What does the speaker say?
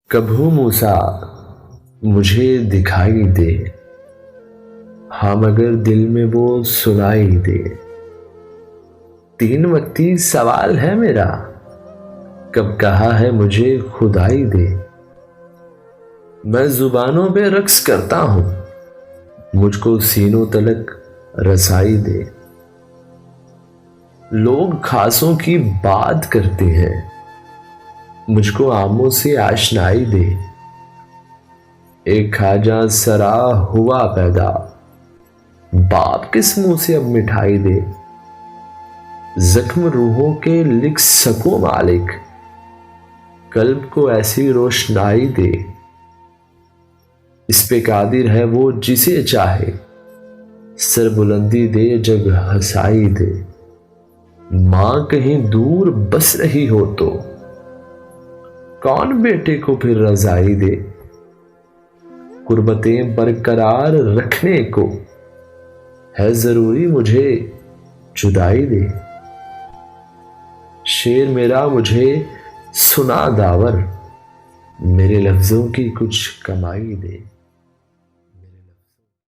कभू मूसा मुझे दिखाई दे, हाँ मगर दिल में वो सुनाई दे। तीन वक्ती सवाल है मेरा, कब कहा है मुझे खुदाई दे। मैं जुबानों पे रक्स करता हूं, मुझको सीनों तलक रसाई दे। लोग खासों की बात करते हैं, मुझको आमों से आशनाई दे। एक खाजा सरा हुआ पैदा, बाप किस मुंह से अब मिठाई दे। जख्म रूहों के लिख सको मालिक, कल्ब को ऐसी रोशनाई दे। इस पे कादिर है वो जिसे चाहे, सर बुलंदी दे जग हंसाई दे। मां कहीं दूर बस रही हो तो कौन बेटे को फिर रजाई दे। कुर्बतें बरकरार रखने को है जरूरी मुझे जुदाई दे। शेर मेरा मुझे सुना दावर, मेरे लफ्जों की कुछ कमाई दे।